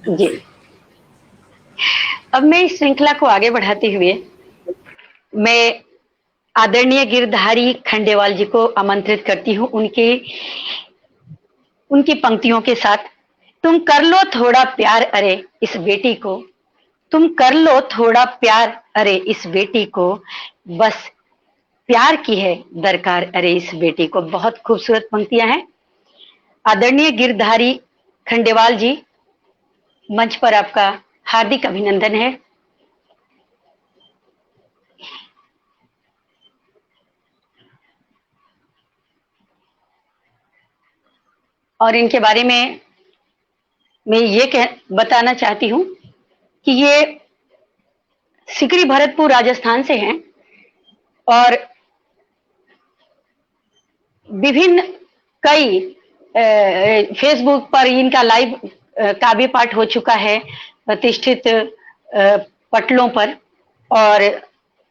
जी। अब मैं इस श्रृंखला को आगे बढ़ाते हुए मैं आदरणीय गिरधारी खंडेवाल जी को आमंत्रित करती हूँ उनकी पंक्तियों के साथ। तुम कर लो थोड़ा प्यार अरे इस बेटी को, तुम कर लो थोड़ा प्यार अरे इस बेटी को, बस प्यार की है दरकार अरे इस बेटी को। बहुत खूबसूरत पंक्तियां हैं। आदरणीय गिरधारी खंडेवाल जी, मंच पर आपका हार्दिक अभिनंदन है। और इनके बारे में मैं ये बताना चाहती हूँ कि ये सिकरी भरतपुर राजस्थान से हैं और विभिन्न कई फेसबुक पर इनका लाइव काव्य पाठ हो चुका है प्रतिष्ठित पटलों पर। और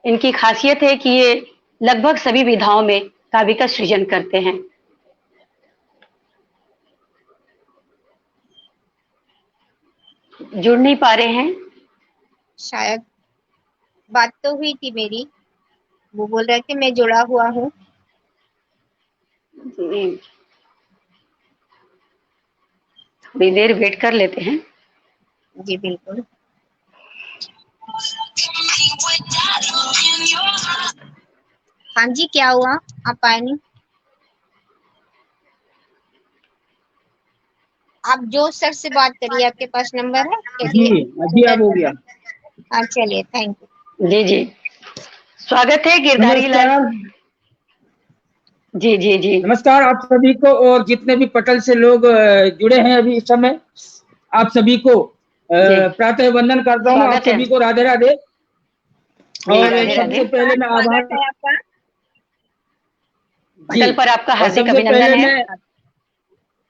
इनकी खासियत है कि ये लगभग सभी विधाओं में काव्य का सृजन करते हैं। जुड़ नहीं पा रहे हैं शायद, बात तो हुई थी मेरी, वो बोल रहे थे मैं जुड़ा हुआ हूँ। थोड़ी देर वेट कर लेते हैं। जी बिल्कुल। हाँ जी, क्या हुआ, आप आए नहीं? आप जो सर से बात करिए, आपके पास नंबर है? जी अभी अब हो गया। हाँ चलिए, थैंक यू। जी जी, स्वागत है गिरधारी लाल। नमस्कार। जी जी जी, नमस्कार आप सभी को, और जितने भी पटल से लोग जुड़े हैं अभी इस समय, आप सभी को प्रातः वंदन करता हूँ। आप सभी को राधे राधे। और सबसे पहले मैं आभार, पटल पर आपका हार्दिक सबसे अभिनंदन पहले है। मैं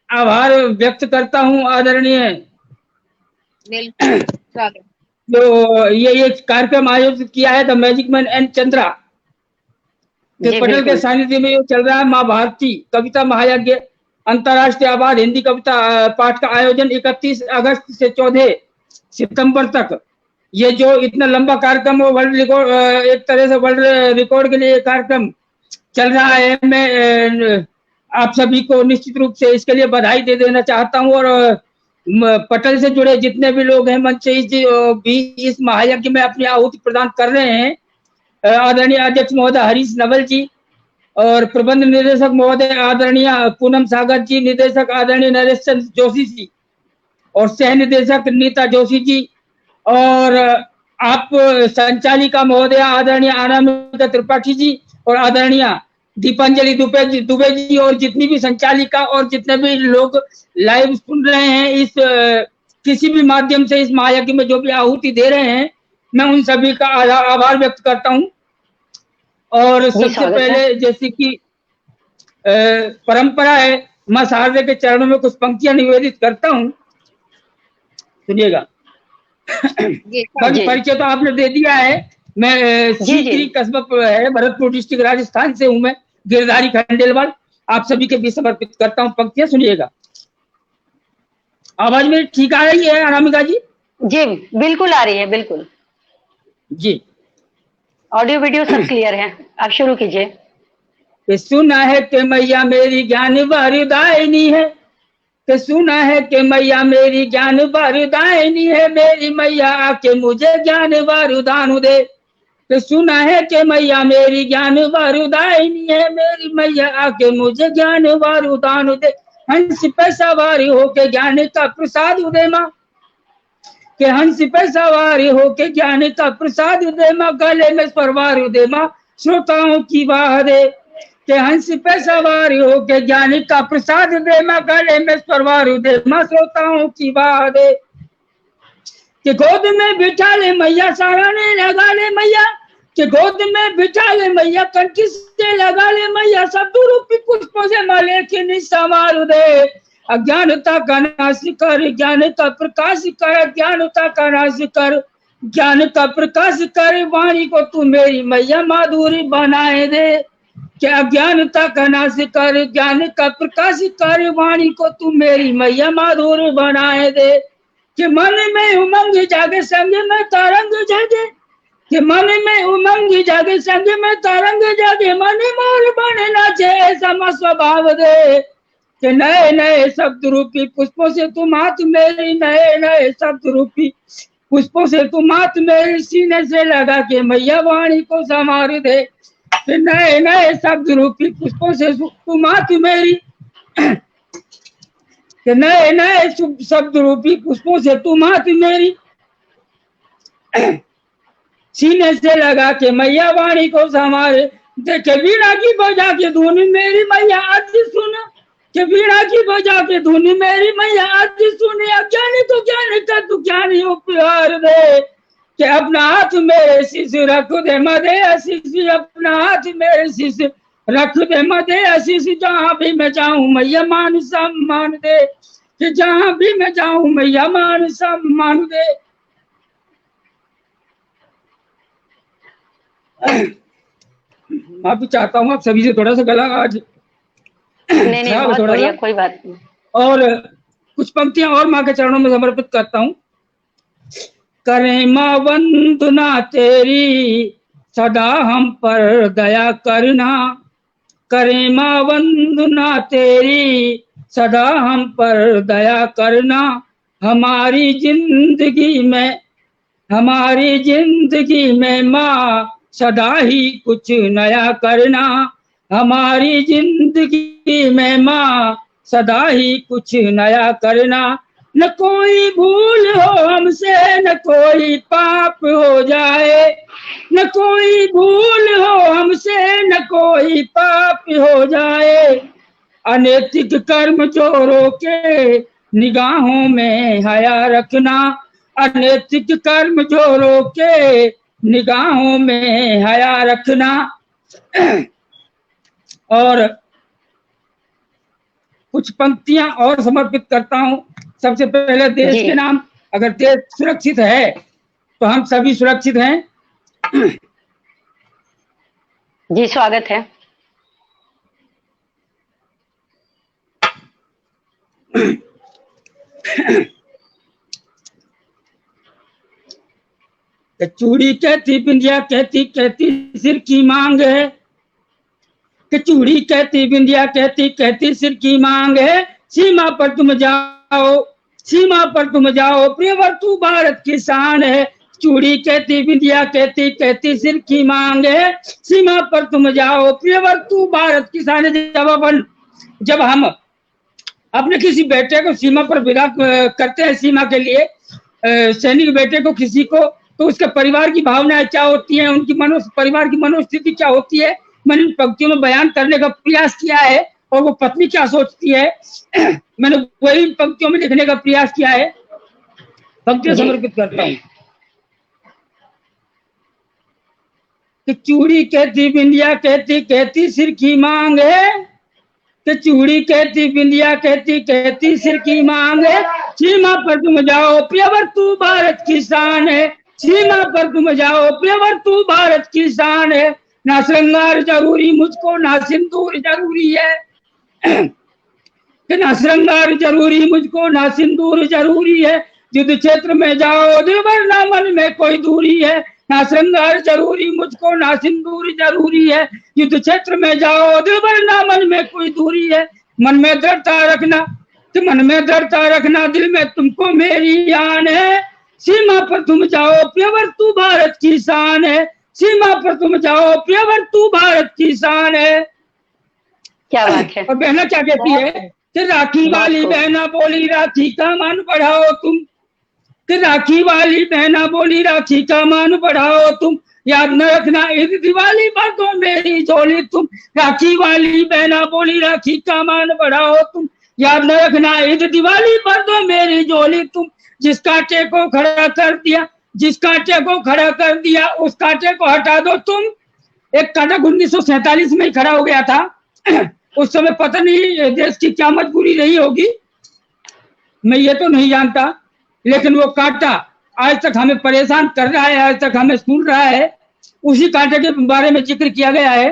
आभार व्यक्त करता हूँ आदरणीय स्वागत। जो ये कार्यक्रम आयोजित किया है the magic man and Chandra के पटल के सानिध्य में चल रहा है महाभारती कविता महायज्ञ अंतर्राष्ट्रीय आवाज हिंदी कविता पाठ का आयोजन 31 अगस्त से 14 सितंबर तक। ये जो इतना लंबा कार्यक्रम हो, वर्ल्ड रिकॉर्ड, एक तरह से वर्ल्ड रिकॉर्ड के लिए कार्यक्रम चल रहा है। मैं आप सभी को निश्चित रूप से इसके लिए बधाई दे देना चाहता हूँ। और पटल से जुड़े जितने भी लोग हैं मंच से भी इस महायज्ञ में अपनी आहुति प्रदान कर रहे हैं। आदरणीय अध्यक्ष महोदय हरीश नवल जी, और प्रबंध निदेशक महोदय आदरणीय पूनम सागर जी, निदेशक आदरणीय नरेश चंद्र जोशी जी, और सह निदेशक नीता जोशी जी, और आप संचालिका महोदय आदरणीय अनामिका त्रिपाठी जी, और आदरणीय दीपांजलि दुबे जी, और जितनी भी संचालिका और जितने भी लोग लाइव सुन रहे हैं इस किसी भी माध्यम से इस महायज्ञ में जो भी आहुति दे रहे हैं, मैं उन सभी का आभार व्यक्त करता हूँ। और सबसे पहले जैसे कि परंपरा है, मां शारदा के चरणों में कुछ पंक्तियां निवेदित करता हूँ, सुनिएगा। परिचय तो आपने दे दिया है। मैं सीकरी कस्बा है, भरतपुर डिस्ट्रिक्ट राजस्थान से हूँ। मैं गिरधारी खंडेलवाल आप सभी के बीच समर्पित करता हूँ पंक्तियां, सुनिएगा। आवाज मेरी ठीक आ रही है अनामिका जी? जी बिल्कुल आ रही है, बिल्कुल जी। ऑडियो वीडियो सब क्लियर है, आप शुरू कीजिए। सुना है कि मैया मेरी ज्ञान वरदायिनी है, कि सुना है कि मैया मेरी ज्ञान वरदायिनी है, मेरी मैया आके मुझे ज्ञान वरदान दे। कि सुना है कि मैया मेरी ज्ञान वरदायिनी है, मेरी मैया आके मुझे ज्ञान वरदान दे। हंस पे सवार होके ज्ञान का प्रसाद दे माँ, कि हंस पे सवार होके ज्ञान का प्रसाद दे माँ, गले में परवार दे माँ, श्रोताओं की वाह दे। कि हंस पे सवार होके ज्ञान का प्रसाद दे माँ, गले में परवार दे माँ, श्रोताओं की वाह दे। कि गोद में बिठा ले मैया, सराहने लगा ले मैया, कि गोद में बिठा ले मैया, कंठी से लगा ले मैया, सब रूपी पुष्पों से माले के निसवार दे। अज्ञानता का नाश कर, ज्ञान का प्रकाश कर, अज्ञानता का नाश कर, ज्ञान का प्रकाश कर, वाणी को तू मेरी मैया माधुरी बनाए दे। कि अज्ञानता का नाश कर, ज्ञान का प्रकाश कर, वाणी को तू मेरी मैया माधुरी बनाए दे। कि मन में उमंग जागे संग में तरंग जागे, कि मन में उमंग जागे संग में तरंग जागे, मन मोर बन नाचे सम स्वभाव दे, कि नए नए शब्द रूपी पुष्पों से तुम हाथ मेरी, नए नए शब्द रूपी पुष्पों से तुम हाथ मेरी, सीने से लगा के मैया वाणी को संवार दे, कि नए नए शब्द रूपी पुष्पों से तुम हाथ मेरी, कि नए नए शब्द रूपी पुष्पों से तुम हाथ मेरी, सीने से लगा के मैया वाणी को संवारे, देखे वीणा की बजा के धुन मेरी मैया आज सुन, कि वीणा की बजा के धुन मेरी मैया आज सुन, अज्ञानी तो ज्ञान का तू ज्ञानी उपहार दे, कि अपना हाथ मेरे शीश रख दे मदे आशीष, अपना हाथ मेरे शीश रख दे मदे आशीष, जहाँ भी मैं जाऊं मैया मान सम्मान दे, कि जहाँ भी मैं जाऊं मैया मान सम्मान दे। माफी चाहता हूँ आप सभी से, थोड़ा सा गला आज नहीं बहुत बढ़िया, कोई बात नहीं। और कुछ पंक्तियां और माँ के चरणों में समर्पित करता हूँ। करें माँ वंदना तेरी सदा हम पर दया करना, करें माँ वंदना तेरी सदा हम पर दया करना, हमारी जिंदगी में माँ सदा ही कुछ नया करना, हमारी जिंदगी में माँ सदा ही कुछ नया करना, न कोई भूल हो हमसे न कोई पाप हो जाए, न कोई भूल हो हमसे न कोई पाप हो जाए, अनैतिक कर्म जो रोके निगाहों में हया रखना, अनैतिक कर्म जो रोके निगाहों में हया रखना। और कुछ पंक्तियां और समर्पित करता हूं। सबसे पहले देश के नाम, अगर देश सुरक्षित है तो हम सभी सुरक्षित हैं। जी स्वागत है। चूड़ी कहती बिंदिया कहती कहती सिर की मांग है, कि चूड़ी कहती बिंदिया कहती कहती सिर की मांग है, सीमा पर तुम जाओ सीमा पर तुम जाओ प्रियवर तू भारत की शान है, चूड़ी कहती बिंदिया कहती कहती सिर की मांग है, सीमा पर तुम जाओ प्रियवर तू भारत की शान है। जब हम अपने किसी बेटे को सीमा पर विदा करते हैं, सीमा के लिए सैनिक बेटे को किसी को, तो उसके परिवार की भावनाएं क्या होती हैं, उनकी परिवार की मनोस्थिति क्या होती है, मैंने इन पंक्तियों में बयान करने का प्रयास किया है। और वो पत्नी क्या सोचती है मैंने वही पंक्तियों में लिखने का प्रयास किया है। पंक्तियां समर्पित करता हूँ। कि चूड़ी कहती बिंदिया कहती कहती सिर की मांग है, कि चूड़ी कहती बिंदिया कहती कहती सिर की मांग है, सीमा पर तुम जाओ प्रियवर तू भारत की शान है, सीमा पर तुम जाओ प्रियवर तू भारत की शान है, ना श्रृंगार जरूरी मुझको ना सिंदूर जरूरी है, कि ना श्रृंगार जरूरी मुझको ना सिंदूर जरूरी है, युद्ध क्षेत्र में जाओ दिलबर ना मन में कोई दूरी है, ना श्रृंगार जरूरी मुझको ना सिंदूर जरूरी है, युद्ध क्षेत्र में जाओ दिलबर ना मन में कोई दूरी है, मन में दृढ़ता रखना तो मन में दृढ़ता रखना, दिल में तुमको मेरी आन है, सीमा पर तुम जाओ प्रियवर तू भारत की शान है, सीमा पर तुम जाओ प्रियवर तू भारत की शान है। क्या बात है। और बहना क्या कहती है कि राखी वाली बहना बोली राखी का मान बढ़ाओ तुम, कि राखी वाली बहना बोली राखी का मान बढ़ाओ तुम, याद न रखना ईद दिवाली पर तो मेरी झोली तुम, राखी वाली बहना बोली राखी का मान बढ़ाओ तुम, याद न रखना ईद दिवाली पर तो मेरी झोली तुम, जिस कांटे को खड़ा कर दिया जिस कांटे को खड़ा कर दिया उस कांटे को हटा दो तुम। एक कांटा 1947 में ही खड़ा हो गया था। उस समय पता नहीं देश की क्या मजबूरी रही होगी, मैं ये तो नहीं जानता, लेकिन वो कांटा आज तक हमें परेशान कर रहा है, आज तक हमें सुन रहा है। उसी कांटे के बारे में जिक्र किया गया है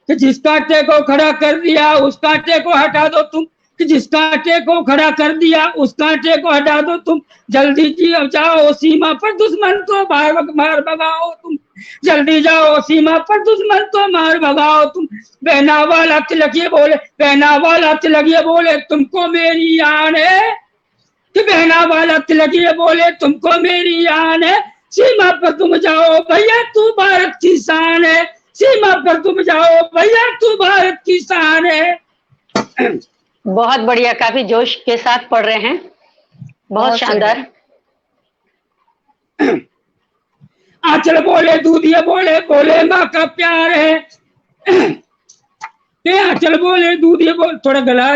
कि जिस कांटे को खड़ा कर दिया उस कांटे को हटा दो तुम, कि जिस कांटे को खड़ा कर दिया उस कांटे को हटा दो तुम, जल्दी जी अब जाओ सीमा पर दुश्मन को मार भगाओ तुम, जल्दी जाओ सीमा पर दुश्मन को मार भगाओ तुम। बहना वाला तिलकिए बोले, बहना वाला तिलकिए बोले तुमको मेरी आन है, कि बहना वाला तिलकिए बोले तुमको मेरी आन है, सीमा पर तुम जाओ भैया तू भारत की शान है, सीमा पर तुम जाओ भैया तू भारत की शान है। बहुत बढ़िया, काफी जोश के साथ पढ़ रहे हैं, बहुत शानदार। आंचल बोले दूधिया बोले, बोले माँ का प्यार है, आंचल बोले दूधिया बोले, थोड़ा गला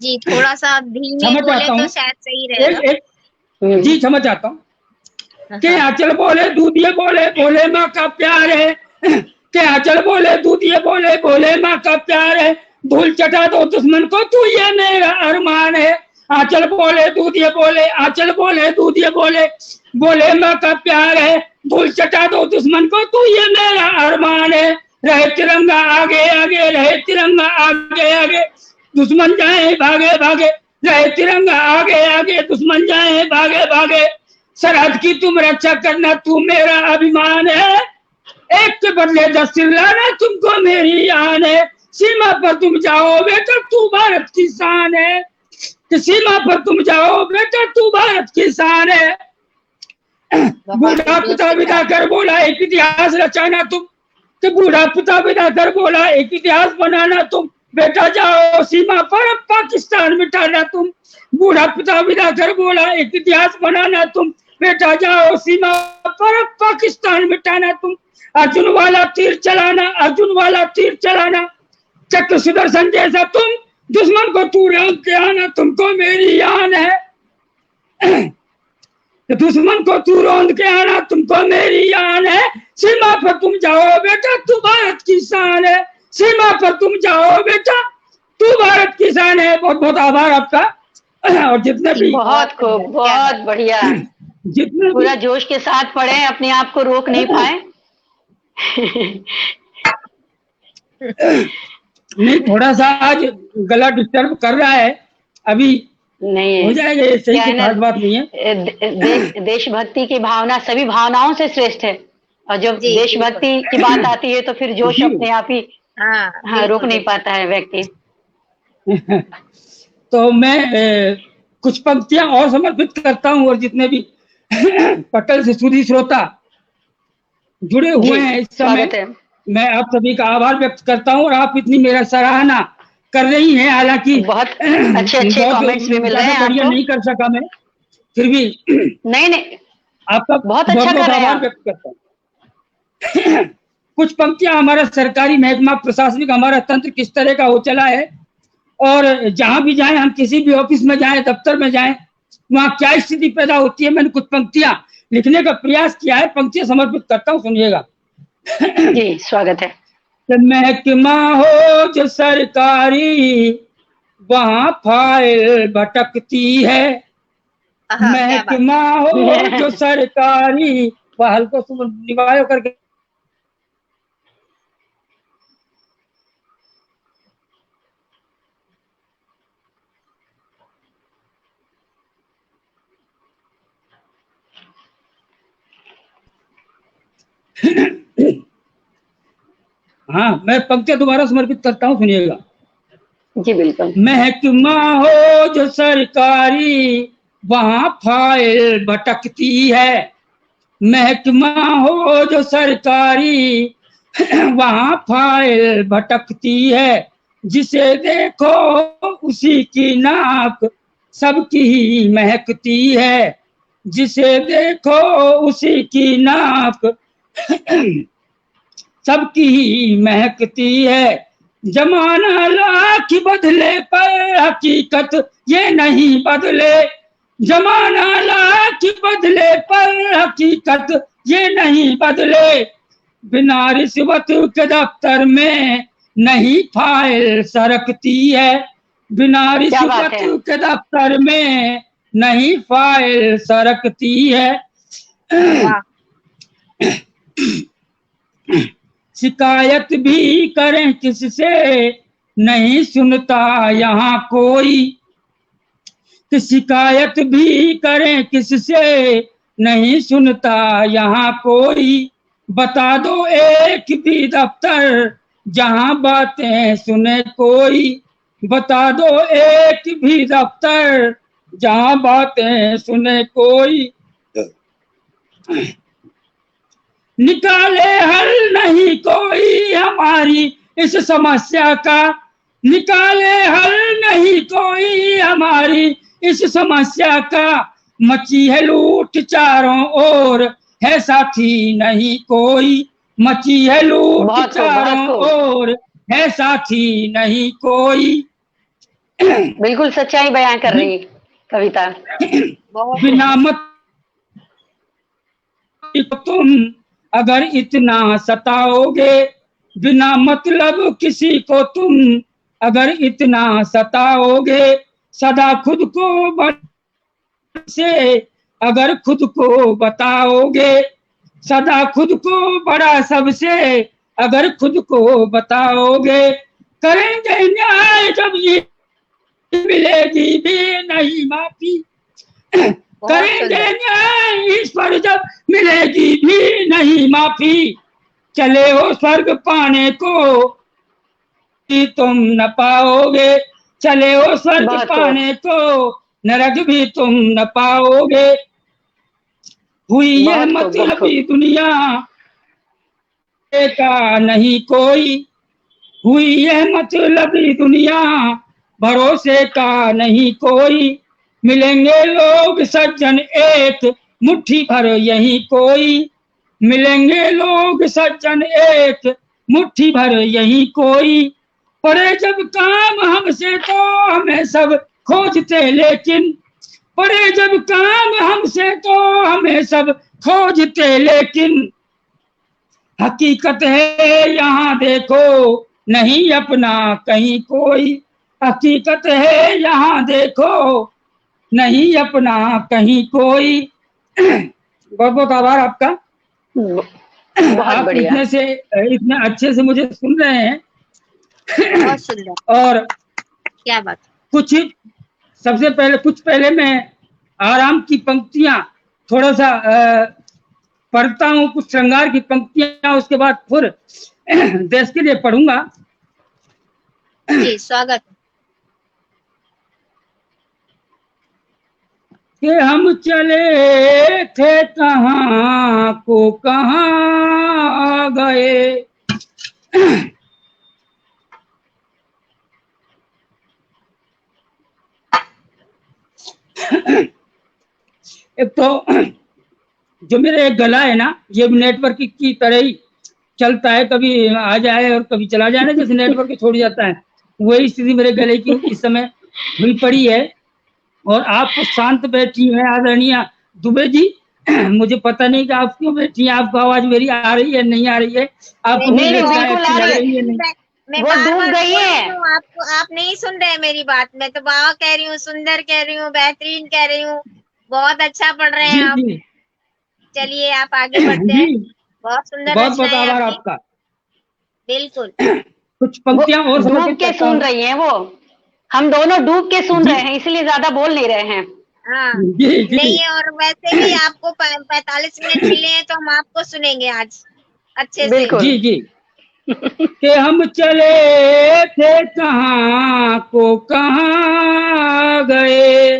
जी, थोड़ा सा धीमे बोले तो शायद सही रहेगा। जी समझ आता हूँ। के आंचल बोले दूधिया बोले, बोले माँ का प्यार है, के आंचल बोले दूधिया बोले, बोले माँ का प्यार है, धूल चटा दो दुश्मन को तू ये मेरा अरमान है। आंचल बोले दूधिया बोले, आंचल बोले दूधिया बोले, बोले माँ का प्यार है, धूल चटा दो दुश्मन को तू ये मेरा अरमान है। रहे तिरंगा आगे आगे, रहे तिरंगा आगे आगे, दुश्मन जाए भागे भागे, रहे तिरंगा आगे आगे, दुश्मन जाए भागे भागे, सरहद की तुम रक्षा करना तू मेरा अभिमान है, एक के बदले 10 सिर लाना तुमको मेरी आन है, सीमा पर तुम जाओ बेटा तू भारत की शान है, कि सीमा पर तुम जाओ बेटा तू भारत की शान है। बूढ़ा पिता विदा कर बोला एक इतिहास रचाना तुम, कि बूढ़ा पिता विदा कर बोला एक इतिहास बनाना तुम, बेटा जाओ सीमा पर अब पाकिस्तान मिटाना तुम। बूढ़ा पिता विदा कर बोला एक इतिहास बनाना तुम, बेटा जाओ सीमा पर अब पाकिस्तान मिटाना तुम। अर्जुन वाला तीर चलाना, अर्जुन वाला तीर चलाना, चक्र सुदर्शन जैसा तुम, दुश्मन को तू रंग के आना तुमको मेरी आन है, दुश्मन को तू रौंद के आना तुमको मेरी आन है, सीमा पर तुम जाओ बेटा तू भारत की शान है, सीमा पर तुम जाओ बेटा तू भारत की शान है। बहुत बहुत आभार आपका, और जितने भी बहुत खूब, बहुत बढ़िया, जितने पूरा जोश के साथ पढ़े, अपने आप को रोक नहीं पाए। नहीं, थोड़ा सा आज गला डिस्टर्ब कर रहा है, अभी नहीं हो जाएगा, ये सही की खास बात नहीं है। देशभक्ति की भावना सभी भावनाओं से श्रेष्ठ है, और जब देशभक्ति की बात आती है तो फिर जोश अपने आप ही हाँ रोक नहीं पाता है व्यक्ति। तो मैं कुछ पंक्तियां और समर्पित करता हूं, और जितने भी पटल से सुधी श्रोता जुड़े हुए हैं इस समय, मैं आप सभी का आभार व्यक्त करता हूं, और आप इतनी मेरा सराहना कर रही हैं, हालांकि बहुत अच्छे कमेंट्स भी मिल रहे हैं आपको, नहीं कर सका मैं, फिर भी नहीं आपका बहुत अच्छा कर रहे हैं आभार व्यक्त करता हूं। कुछ पंक्तियां, हमारा सरकारी महकमा प्रशासनिक हमारा तंत्र किस तरह का हो चला है, और जहां भी जाएं, हम किसी भी ऑफिस में जाएं, दफ्तर में जाएं, वहां क्या स्थिति पैदा होती है, मैंने कुछ पंक्तियां लिखने का प्रयास किया है, पंक्तियां समर्पित करता हूं, सुनिएगा। जी स्वागत है। महकमा हो जो सरकारी वहाँ फाइल भटकती है, महकमा हो जो सरकारी, पहल को निभायो करके हाँ, मैं पंक्तियां दोबारा समर्पित करता हूँ, सुनिएगा। जी बिल्कुल। महकमा हो जो सरकारी वहाँ फाइल भटकती है, महकमा हो जो सरकारी वहाँ फाइल भटकती है, जिसे देखो उसी की नाक सबकी ही महकती है, जिसे देखो उसी की नाक सबकी ही महकती है। जमाना लाख बदले पर हकीकत ये नहीं बदले, जमाना लाख बदले पर हकीकत ये नहीं बदले, बिना रिश्वत के दफ्तर में नहीं फाइल सरकती है, बिना रिश्वत के दफ्तर में नहीं फाइल सरकती है। शिकायत भी करें किससे नहीं सुनता यहाँ कोई, कि शिकायत भी करें किससे नहीं सुनता यहाँ कोई, बता दो एक भी दफ्तर जहाँ बातें सुने कोई, बता दो एक भी दफ्तर जहाँ बातें सुने कोई, निकाले हल नहीं कोई हमारी इस समस्या का, निकाले हल नहीं कोई हमारी इस समस्या का, मची है लूट चारों ओर है साथी नहीं कोई, मची है लूट चारों ओर है साथी नहीं कोई। बिल्कुल सच्चाई बयां कर रही कविता। बिना मत तुम अगर इतना सताओगे, बिना मतलब किसी को तुम अगर इतना सताओगे, सदा खुद को से अगर खुद को बताओगे, सदा खुद को बड़ा सबसे अगर खुद को बताओगे, करेंगे न्याय जब ये मिलेगी भी नहीं माफी, करेंगे न्याय इस पर जब मिलेगी भी नहीं माफी, चले हो स्वर्ग पाने को कि तुम न पाओगे, चले हो स्वर्ग पाने को नरक भी तुम न पाओगे, हुई है मतलबी दुनिया का नहीं कोई, हुई है मतलबी दुनिया भरोसे का नहीं कोई, मिलेंगे लोग सज्जन एक मुट्ठी भर यही कोई, मिलेंगे लोग सज्जन एक मुट्ठी भर यही कोई, पड़े जब काम हमसे तो हमें सब खोजते लेकिन, पड़े जब काम हमसे तो हमें सब खोजते लेकिन, हकीकत है यहाँ देखो नहीं अपना कहीं कोई, हकीकत है यहाँ देखो नहीं अपना कहीं कोई। बहुत बहुत आभार आपका। बहुत बढ़िया। इतने अच्छे से मुझे सुन रहे हैं। बहुत सुंदर। और क्या बात। सबसे पहले मैं आराम की पंक्तियां थोड़ा सा पढ़ता हूँ, कुछ श्रृंगार की पंक्तियां, उसके बाद फिर देश के लिए पढ़ूंगा। जी स्वागत। कि हम चले थे कहाँ को कहाँ गए, एक तो जो मेरे गला है ना, ये नेटवर्क की तरह ही चलता है, कभी आ जाए और कभी चला जाए ना, जैसे नेटवर्क छोड़ जाता है, वही स्थिति मेरे गले की इस समय हुई पड़ी है। और आप शांत बैठी हैं आदरणीय दुबे जी, मुझे पता नहीं कि आप क्यों बैठी हैं, आपको आवाज मेरी आ रही है नहीं आ रही है, आपको मैं वो डूब गई है। आप नहीं सुन रहे मेरी बात, मैं तो वाह कह रही हूँ, सुंदर कह रही हूँ, बेहतरीन कह रही हूँ, बहुत अच्छा पढ़ रहे हैं आप। चलिए आप आगे बढ़ते हैं। बहुत सुंदर, बहुत बहुत आभार आपका। बिल्कुल। कुछ पंक्तियां और डूब के सुन रही हैं वो, हम दोनों डूब के सुन रहे हैं, इसलिए ज्यादा बोल नहीं रहे हैं। हाँ नहीं, और वैसे भी आपको 45 मिनट मिले हैं तो हम आपको सुनेंगे आज अच्छे से। जी जी। कि हम चले थे कहाँ को कहाँ गए,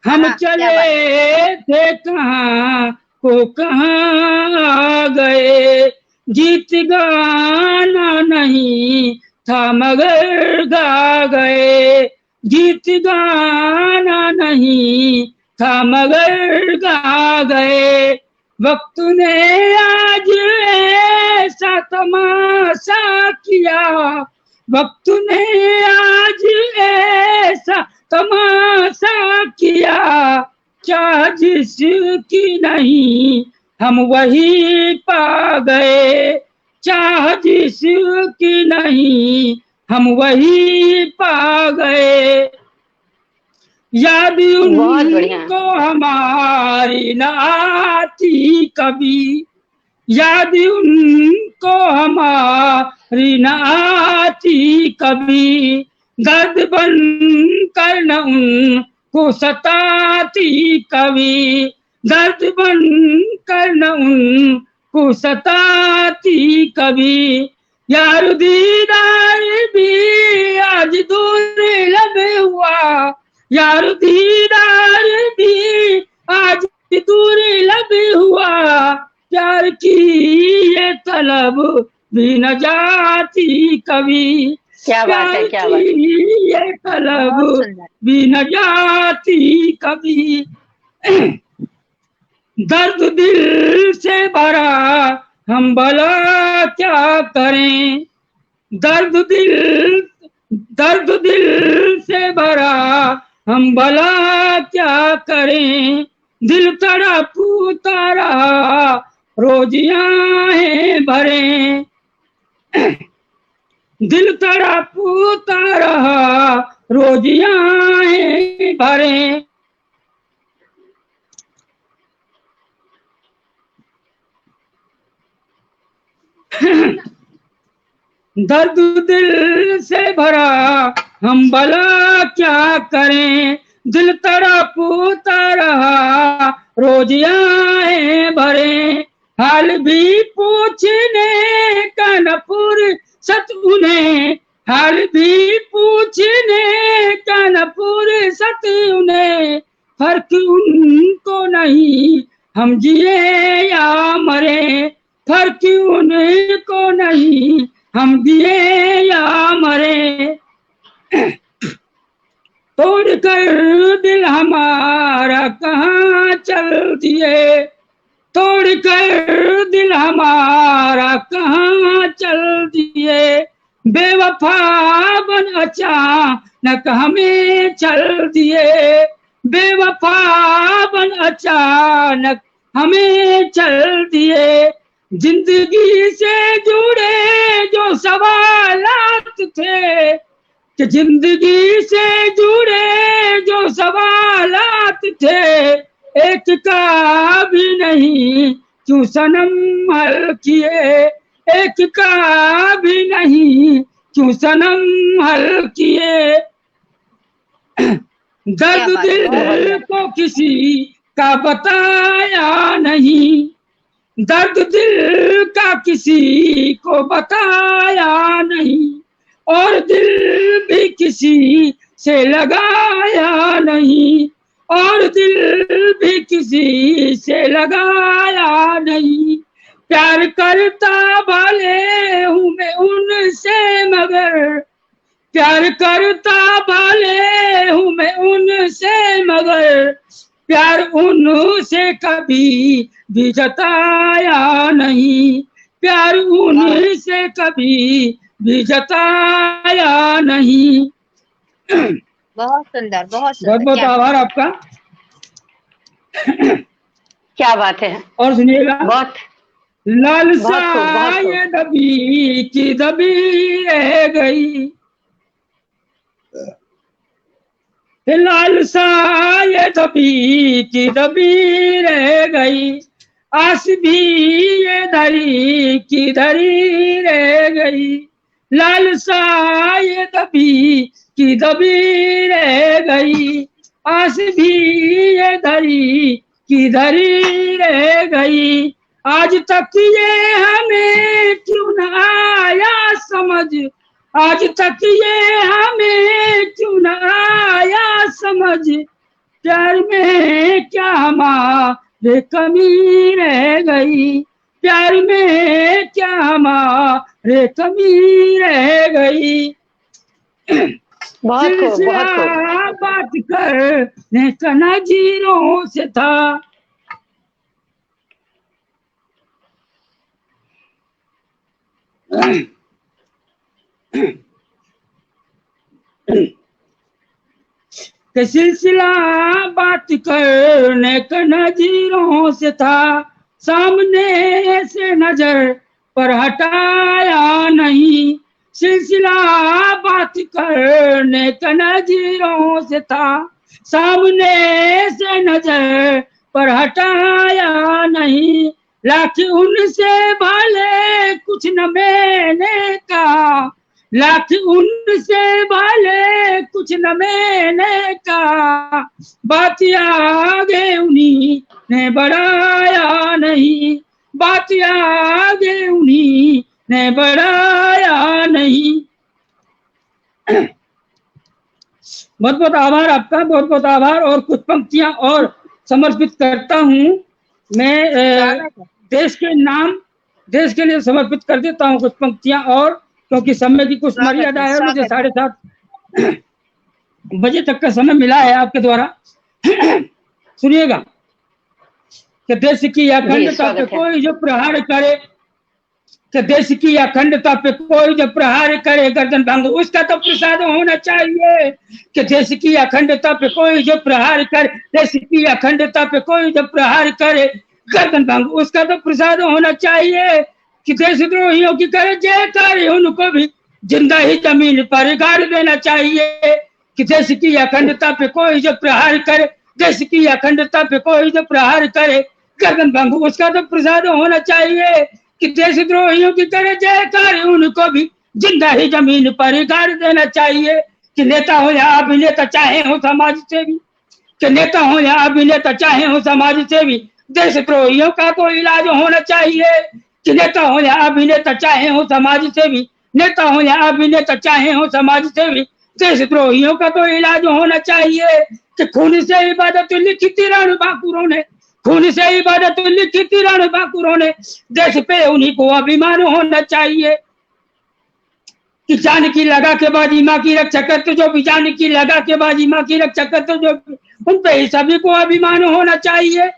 हम चले थे कहाँ को कहाँ गए, जीत गाना नहीं था मगर गा गए, गीत गाना नहीं था मगर गा गए, वक्त ने आज ऐसा तमाशा किया, वक्त ने आज ऐसा तमाशा किया, क्या जिसकी नहीं हम वही पा गए, चाह जिसकी नहीं हम वही पा गए, याद उनको हमारी न आती कभी, याद उनको को हमारी न आती कभी, दर्द बन कर न उनको सताती कभी, दर्द बन कर न उनको सताती कभी। यार दीदार भी आज दूर लब हुआ, यार दीदार भी आज दूर लब हुआ, प्यार की ये तलब भी न जाती कभी, क्या बात है, क्या बात है। ये तलब भी न जाती कभी। दर्द दिल से भरा हम भला क्या करें, दर्द दिल से भरा हम भला क्या करें, दिल तड़पता रहा रोज आहें भरें, दिल तड़पता रहा रोज आहें भरें। दर्द दिल से भरा हम भला क्या करें, दिल तड़पता रहा रोज आहें भरें, हाल भी पूछने का न फुर्सत उन्हें, हाल भी पूछने का न फुर्सत उन्हें, फर्क उनको नहीं हम जिए या मरे, फर्क उनको नहीं हम दिए या मरे। तोड़ कर दिल हमारा कहाँ चल दिए, तोड़ कर दिल हमारा कहाँ चल दिए, बेवफा बन अचानक हमें चल दिए, बेवफा बन अचानक हमें चल दिए। जिंदगी से जुड़े जो सवालात थे, कि जिंदगी से जुड़े जो सवालात थे, एक का भी नहीं क्यों सनम हल किए, एक का भी नहीं क्यों सनम हल किए। दर्द दिल को किसी का बताया नहीं, दर्द दिल का किसी को बताया नहीं, और दिल भी किसी से लगाया नहीं, और दिल भी किसी से लगाया नहीं। प्यार करता भले हूँ मैं उनसे मगर, प्यार करता भले हूँ मैं उनसे मगर, प्यार उनसे कभी भी जताया नहीं, प्यार उनसे कभी भी जताया नहीं। बहुत सुंदर, बहुत सुंदर। बहुत बहुत आभार आपका। क्या बात है। और सुनिएगा, बहुत लालसा ये दबी की दबी रह गई, लालसा ये दबी की दबी रह गई, आस भी ये धरी की धरी रह गई, लालसा ये दबी की दबी रह गई, आस भी ये धरी की धरी रह गई। आज तक ये हमें क्यों न आया समझ, आज तक ये हमें क्यों न आया समझ, प्यार में क्या हमारे कमी रह गई, प्यार में क्या हमारे कमी रह गई। सिलसिला बात करने का नजीरों से था, कि सिलसिला बात करने का नजीरों से था, सामने से नजर पर हटाया नहीं, सिलसिला बात करने का नजीरों से था, सामने से नजर पर हटाया नहीं, लाख उनसे भाले कुछ न मैंने कहा, लाख उनसे भाले कुछ न मैंने कहा, बात आगे उन्हीं ने बढ़ाया नहीं, बात आगे उन्हीं ने बढ़ाया नहीं। बहुत बहुत आभार आपका, बहुत बहुत आभार। और कुछ पंक्तियां और समर्पित करता हूं मैं, देश के नाम, देश के लिए समर्पित कर देता हूं कुछ पंक्तियां और, क्योंकि समय की कुछ मर्यादा है। मुझे 7:30 बजे तक का समय मिला है आपके द्वारा। सुनिएगा कि देश की अखंडता पे कोई जो प्रहार करे, कि देश की अखंडता पे कोई जो प्रहार करे गर्दन भांगो उसका तो प्रसाद होना चाहिए, कि देश की अखंडता पे कोई जो प्रहार करे, देश की अखंडता पे कोई जो प्रहार करे गर्दन भांगो उसका तो प्रसाद होना चाहिए, कि देशद्रोहियों की करे जयकार उनको भी जिंदा ही जमीन पर गाड़ देना चाहिए, कि देश की अखंडता पे कोई जो प्रहार करे, देश की अखंडता पे कोई जो प्रहार करे गर्दन भांगो उसका तो प्रसाद होना चाहिए, कि देशद्रोहियों की करे जयकार उनको भी जिंदा ही जमीन पर गाड़ देना चाहिए, कि नेता हो या अभिनेता चाहे हो समाज सेवी, कि नेता हो या अभिनेता चाहे हो समाज सेवी, देशद्रोहियों का तो इलाज होना चाहिए, कि नेता हो या अभिनेता चाहे हो समाज सेवी, नेता हो या अभिनेता चाहे हो समाज सेवी, देशद्रोहियों का तो इलाज होना चाहिए, कि खून से इबादत लिखी थी राणा बांकुरों ने, खून से इबादत लिखी थी राणा बांकुरों ने, देश पे उन्हीं को अभिमान होना चाहिए, कि जान की लगा के बाजी माँ की रक्षा करते जो भी, जान की लगा के बाजी माँ की रक्षा करते जो भी, उन पे ही सभी को अभिमान होना चाहिए,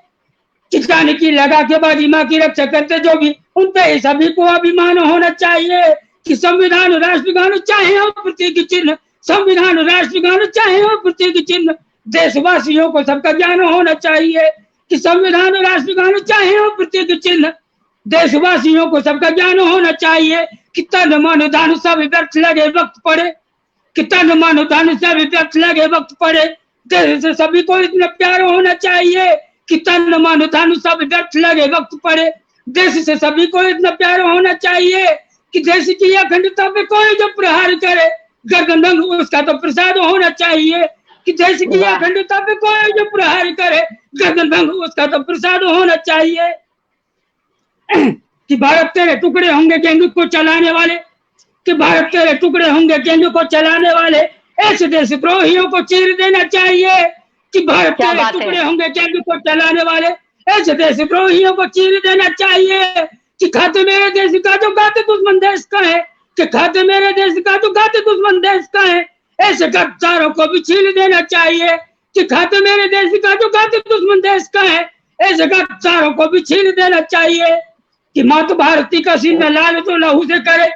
कि जान की लगा के बाजी माँ की रक्षा करते जो भी, उन पे ही सभी को अभिमान होना चाहिए, कि संविधान राष्ट्रगान चाहे हो प्रतीक चिन्ह, संविधान राष्ट्रगान चाहे हो प्रतीक चिन्ह, देशवासियों को सबका ज्ञान होना चाहिए, कि संविधान राष्ट्रगान चाहे हो प्रतीक चिन्ह, देशवासियों को सबका ज्ञान होना चाहिए, कि तन मन धन सब व्यर्थ लगे वक्त पड़े, कि तन मन धन सब व्यर्थ लगे वक्त पड़े, देश से सभी को इतना प्यार होना चाहिए, कि तन मन धन सब व्यर्थ लगे वक्त पड़े, देश से सभी को इतना प्यार होना चाहिए, कि देश की अखंडता पे कोई जो प्रहार करे गर्दन भंग उसका तो प्रसाद होना चाहिए, कि देश की अखंडता पे कोई जो प्रहार करे गर्दन भंग उसका तो प्रसाद होना चाहिए, कि भारत तेरे टुकड़े होंगे गेंदू को चलाने वाले, कि भारत तेरे टुकड़े होंगे गेंदू को चलाने वाले, ऐसे देशद्रोहियों को चीर देना चाहिए, कि भारत तेरे टुकड़े होंगे गेंदू को चलाने वाले, ऐसे देशद्रोहियों को चीर देना चाहिए, कि खाते मेरे देश का जो खाते दुश्मन देश का है, कि खाते मेरे देश का जो खाते दुश्मन देश का है, ऐसे गद्दारों को भी छीन देना चाहिए, कि खाते मेरे देश का जो खाते दुश्मन देश का है, ऐसे गद्दारों को भी छीन देना चाहिए, कि मातृ भारती का सीना लाल जो लहू से करे,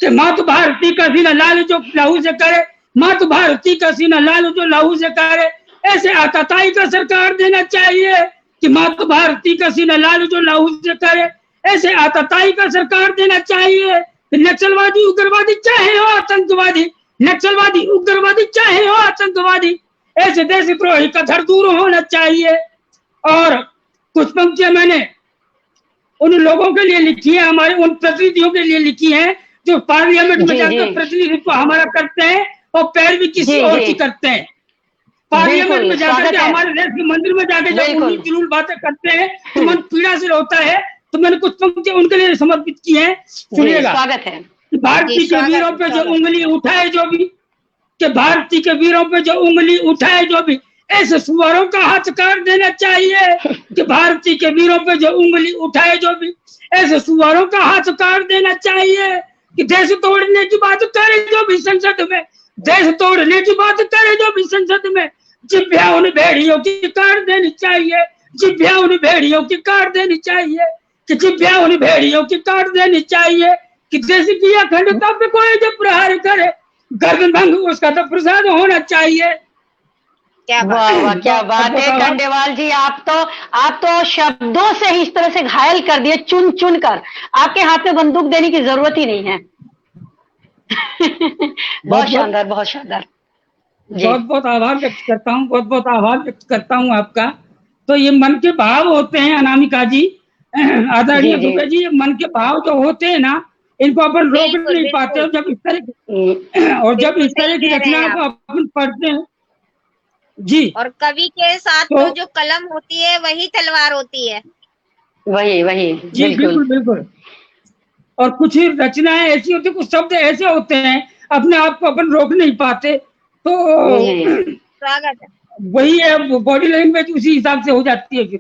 कि मातृ भारती का सीना लाल जो लहू से करे, मातृ भारती का सीना लाल जो लहू से करे, ऐसे आतताई का सरकार देना चाहिए, कि मातृ भारती का सीना लाल जो लहू से करे, ऐसे आतताई का सरकार देना चाहिए, कि नक्सलवादी उग्रवादी चाहे हो आतंकवादी, नक्सलवादी उग्रवादी चाहे हो आतंकवादी, ऐसे देशद्रोही का धड़ दूर होना चाहिए। और कुछ पंक्तियां मैंने उन लोगों के लिए लिखी है, हमारे उन प्रतिनिधियों के लिए लिखी है जो पार्लियामेंट में जाकर प्रतिनिधित्व हमारा करते हैं और पैरवी किसी और की करते हैं। पार्लियामेंट में जाकर हमारे देश के मंदिर में जाकर जब उल्टी बातें करते हैं तो मन पीड़ा से होता है। तो मैंने कुछ पंक्तियां उनके लिए समर्पित की है, सुनिएगा। स्वागत है। भारतीय के वीरों पे जो उंगली उठाए जो भी, कि भारतीय के वीरों पे जो उंगली उठाए जो भी, ऐसे सुअरों का हाथ काट देना चाहिए, कि भारतीय के वीरों पे जो उंगली उठाए जो भी, ऐसे सुअरों का हाथ काट देना चाहिए, कि देश तोड़ने की बात करे जो भी संसद में, देश तोड़ने की बात करे जो भी संसद में, जिभ्या उन भेड़ियों की काट देनी चाहिए, जिभ्या उन भेड़ियों की काट देनी चाहिए, कि जिभ्या उन भेड़ियों की काट देनी चाहिए, कि देश की अखंडता पे कोई जो प्रहार करे गर्दन भंग उसका तो प्रसाद होना चाहिए। वाह क्या बात है खंडेवाल जी, आप तो शब्दों से ही इस तरह से घायल कर दिए, चुन चुन कर। आपके हाथ में बंदूक देने की जरूरत ही नहीं है। बहुत शानदार, बहुत शानदार। बहुत बहुत आभार व्यक्त करता हूँ, बहुत बहुत आभार व्यक्त करता हूँ आपका। तो ये मन के भाव होते हैं अनामिका जी, आदरणीय जी, जी। दुबे जी, ये मन के भाव जो होते हैं ना, इनको अपन रोक बिल्कुल नहीं पाते, और बिल्कुल जब इस तरह और जब बिल्कुल इस सही तरह की कह रहे हैं रचनाओं आप। को अपन पढ़ते हैं जी, और कवि के साथ तो तो जो कलम होती है वही तलवार होती है। वही वही जी बिल्कुल। बिल्कुल बिल्कुल। और कुछ ही रचनाएं ऐसी होती, कुछ शब्द ऐसे होते हैं अपने आप को अपन रोक नहीं पाते, तो जी स्वागत है। वही है, बॉडी लैंग्वेज उसी हिसाब से हो जाती है फिर।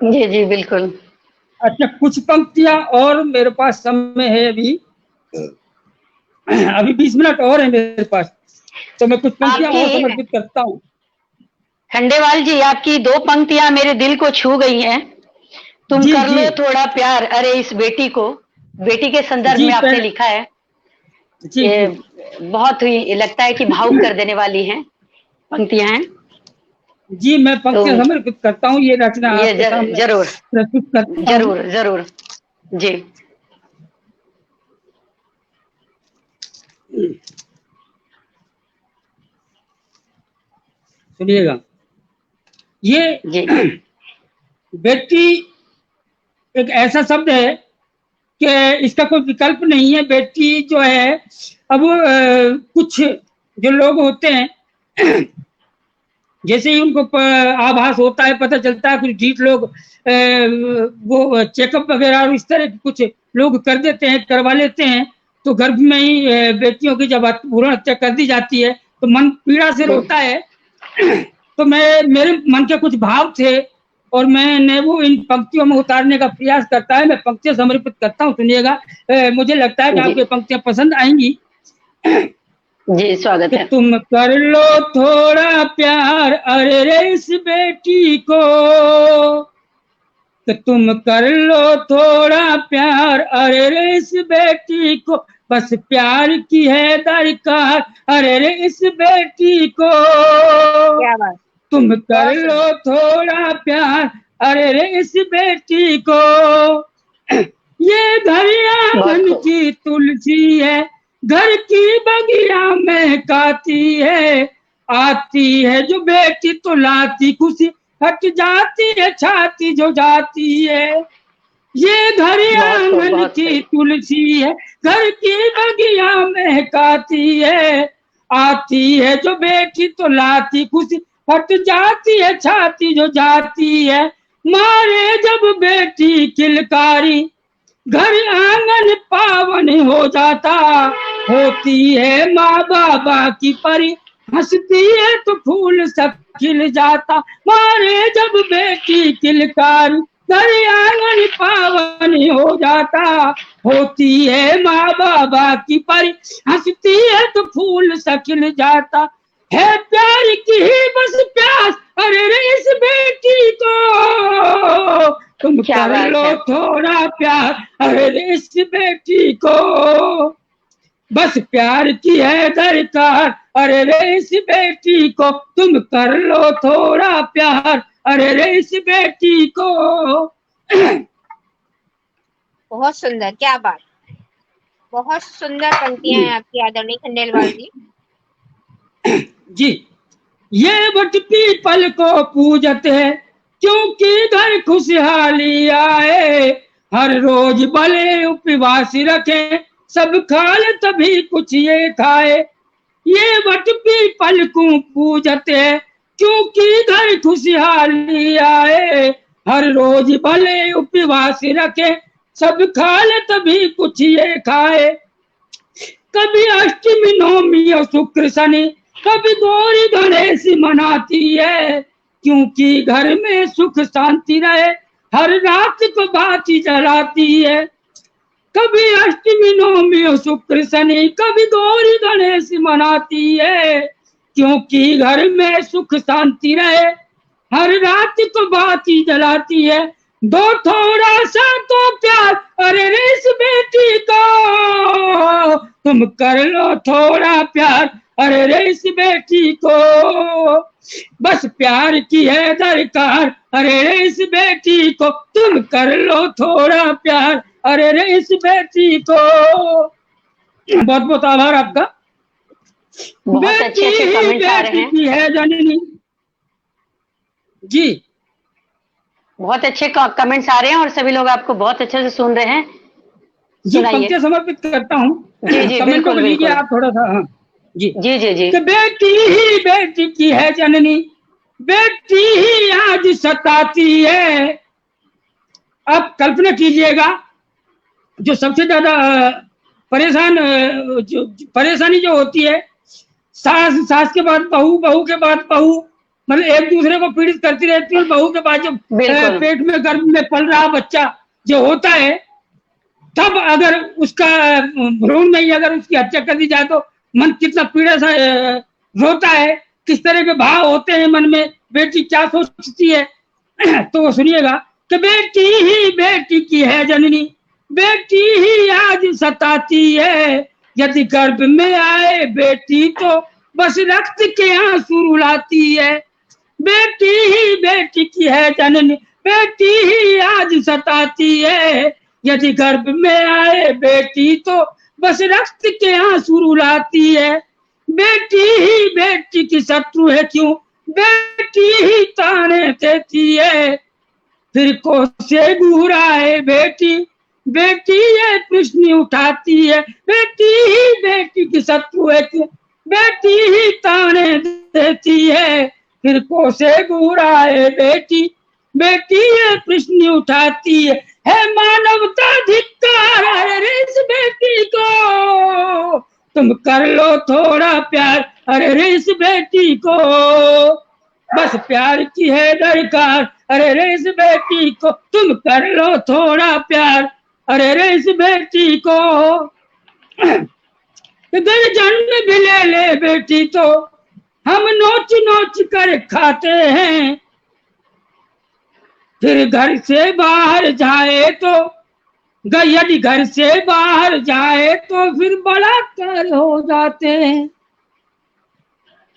जी जी बिल्कुल। अच्छा, कुछ पंक्तियां और मेरे पास समय है अभी, अभी 20 मिनट और है मेरे पास, तो मैं कुछ पंक्तियां और आपकी समर्पित करता हूँ। खंडेवाल जी, आपकी दो पंक्तियां मेरे दिल को छू गई हैं। तुम जी कर जी लो थोड़ा प्यार अरे इस बेटी को, बेटी के संदर्भ जी में आपने पहले लिखा है। जी ये जी बहुत ही लगता है कि भावुक कर देने वाली हैं पंक्तियां हैं। जी, मैं तो पंक्तियां समर्पित करता हूँ, ये रचना ये आपके सामने जरूर प्रस्तुत करता हूँ। जरूर जरूर जी। सुनिएगा, ये जी बेटी एक ऐसा शब्द है कि इसका कोई विकल्प नहीं है। बेटी जो है, अब कुछ जो लोग होते हैं, जैसे ही उनको आभास होता है, पता चलता है, कुछ ढीठ लोग वो चेकअप वगैरह और इस तरह के कुछ लोग कर देते हैं, करवा लेते हैं, तो गर्भ में ही बेटियों की जब भ्रूण हत्या कर दी जाती है, तो मन पीड़ा से रोता है। तो मेरे मन के कुछ भाव थे, और मैंने वो इन पंक्तियों में उतारने का प्रयास करता है। मैं पंक्तियां समर्पित करता हूँ, सुनिएगा। मुझे लगता है कि जी आपको ये पंक्तियां पसंद आएंगी। जी स्वागत कि है। तुम कर लो थोड़ा प्यार अरे रे इस बेटी को, कि तुम कर लो थोड़ा प्यार अरे रे इस बेटी को, बस प्यार की है दरकार अरे रे इस बेटी को, क्या बात, तुम कर बहुत लो सुंदर। थोड़ा प्यार अरे रे इस बेटी को, ये घर बहुत आंगन खूब। की तुलसी है, घर की बगिया में काती है, आती है जो बेटी तो लाती खुशी, हट जाती है छाती जो जाती है। ये घर बहुत खूब आंगन बहुत की सही। तुलसी है, घर की बगिया में काती है, आती है जो बेटी तो लाती खुशी, हट जाती है छाती जो जाती है। मारे जब बेटी किलकारी, घर आंगन पावन हो जाता, होती है माँ बाबा की परी, हंसती है तो फूल सब खिल जाता। मारे जब बेटी किलकारी, घर आंगन पावन हो जाता, होती है माँ बाबा की परी, हंसती है तो फूल सा खिल जाता। है प्यार की ही बस प्यास अरे रे इस बेटी को, तुम क्या कर बात लो है। थोड़ा प्यार अरे रे इस बेटी को, बस प्यार की है दरकार अरे रे इस बेटी को, तुम कर लो थोड़ा प्यार अरे रे इस बेटी को। बहुत सुंदर, क्या बात, बहुत सुंदर पंक्तियां हैं आपकी आदरणीय खंडेलवाल जी। जी, ये बट पीपल को पूजते हैं क्योंकि घर खुशहाली आए, हर रोज भले उपवास रखे, सब खाए तभी कुछ ये खाए। ये बट पीपल को पूजते हैं क्योंकि घर खुशहाली आए, हर रोज भले उपवास रखे, सब खाए तभी कुछ ये खाए। कभी अष्टमी नवमी और शुक्र शनि, कभी गौरी गणेश मनाती है, क्योंकि घर में सुख शांति रहे, हर रात को बाती जलाती है। कभी अष्टमी नवमी और शुक्र शनि, कभी गौरी गणेश मनाती है, क्योंकि घर में सुख शांति रहे, हर रात को बाती जलाती है। दो थोड़ा सा तो प्यार अरे रे इस बेटी को, तुम कर लो थोड़ा प्यार अरे रे इस बेटी को, बस प्यार की है दरकार अरे रे इस बेटी को, तुम कर लो थोड़ा प्यार अरे रे इस बेटी को। बहुत बहुत आभार आपका। बहुत अच्छे अच्छे कमेंट्स आ रहे बेटी हैं। की है जननी जी। बहुत अच्छे कमेंट्स आ रहे हैं और सभी लोग आपको बहुत अच्छे से सुन रहे हैं। जी, पंक्तियां समर्पित करता हूँ। जी जी, कमेंट को बिल्कुल लीजिए बिल्कुल। आप थोड़ा सा। हाँ जी जी जी जी। कि बेटी ही बेटी की है जननी, बेटी ही आज सताती है। आप कल्पना कीजिएगा, जो सबसे ज्यादा परेशान जो परेशानी जो होती है, सास, सास के बाद बहू, बहू के बाद बहू, मतलब एक दूसरे को पीड़ित करती रहती है। और बहू के बाद जो पेट में गर्भ में पल रहा बच्चा जो होता है, तब अगर उसका भ्रूण में ही अगर उसकी हत्या कर दी जाए तो मन कितना पीड़ा सा रोता है, किस तरह के भाव होते हैं मन में, बेटी क्या सोचती है। तो सुनिएगा कि बेटी ही बेटी की है जननी, बेटी ही आज सताती है। यदि गर्भ में आए बेटी तो बस रक्त के आंसू रुलाती है। बेटी ही बेटी की है जननी, बेटी ही आज सताती है। यदि गर्भ में आए बेटी तो बस रक्त के आंसू रुलाती है। बेटी ही बेटी की शत्रु है क्यों, बेटी ही ताने देती है। फिर कोसे घूराए बेटी, बेटी ये प्रश्न उठाती है। बेटी ही बेटी की शत्रु है क्यों, बेटी ही ताने देती है। फिर कोसे घूराए बेटी, बेटी ये प्रश्न उठाती है मानवता धिक्कार अरे इस बेटी को, तुम कर लो थोड़ा प्यार अरे इस बेटी को, बस प्यार की है दरकार अरे इस बेटी को, तुम कर लो थोड़ा प्यार अरे इस बेटी को। अगर जन्म भी ले बेटी तो हम नोच नोच कर खाते हैं। फिर घर से बाहर जाए तो, यदि घर से बाहर जाए तो फिर बलात्कार हो जाते हैं।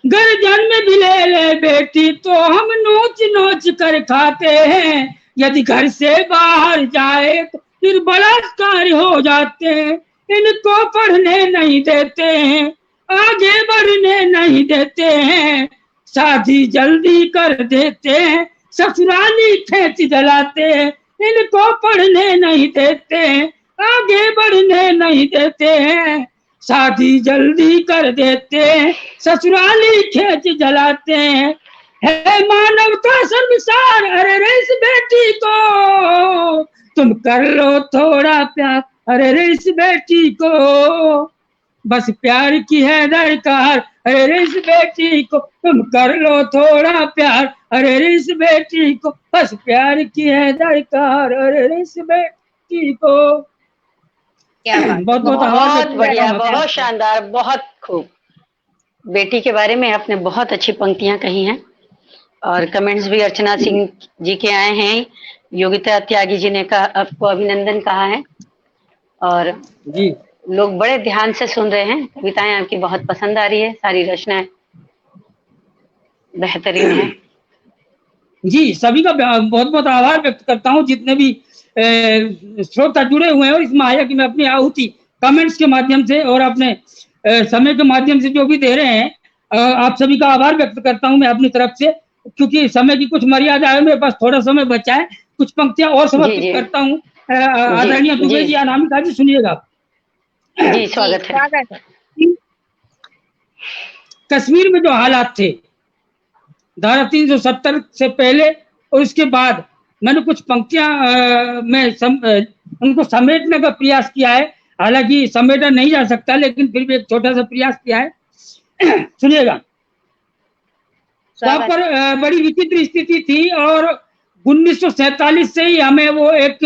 घर जन्म भी ले बेटी तो हम नोच नोच कर खाते हैं। यदि घर से बाहर जाए तो फिर बलात्कार हो जाते हैं। इनको पढ़ने नहीं देते हैं, आगे बढ़ने नहीं देते हैं, शादी जल्दी कर देते हैं, ससुराली खेत जलाते हैं। इनको पढ़ने नहीं देते हैं, आगे बढ़ने नहीं देते हैं, शादी जल्दी कर देते हैं, ससुराली खेत जलाते हैं। है मानवता शर्मसार अरे इस बेटी को, तुम कर लो थोड़ा प्यार अरे इस बेटी को, बस प्यार की है दरकार अरे इस बेटी को, तुम कर लो थोड़ा प्यार अरे इस बेटी को, बस प्यार की है दरकार अरे इस बेटी को। बहुत बहुत बढ़िया, बहुत शानदार, बहुत खूब। बेटी के बारे में आपने बहुत अच्छी पंक्तियां कही हैं और कमेंट्स भी अर्चना सिंह जी के आए हैं। योगिता त्यागी जी ने कहा, आपको अभिनंदन कहा है और जी लोग बड़े ध्यान से सुन रहे हैं। कविताएं आपकी बहुत पसंद आ रही है, सारी रचनाएं बेहतरीन है। जी, सभी का बहुत बहुत आभार व्यक्त करता हूँ जितने भी श्रोता जुड़े हुए हैं और इस महायज्ञ में अपनी आहुति कमेंट्स के माध्यम से और अपने समय के माध्यम से जो भी दे रहे हैं। आप सभी का आभार व्यक्त करता हूँ मैं अपनी तरफ से, क्योंकि समय की कुछ मर्यादा है, मेरे पास थोड़ा समय बचा है। कुछ पंक्तियां और समर्पित करता हूँ। आदरणीय दुबे जी, अनामिका जी, सुनिएगा। जी, स्वागत है। कश्मीर में जो हालात थे धारा 370 से पहले और उसके बाद, मैंने कुछ पंक्तियां उनको समेटने का प्रयास किया है। हालांकि समेटा नहीं जा सकता, लेकिन फिर भी एक छोटा सा प्रयास किया है। सुनिएगा। वहां पर बड़ी विचित्र स्थिति थी और 1947 से ही हमें वो एक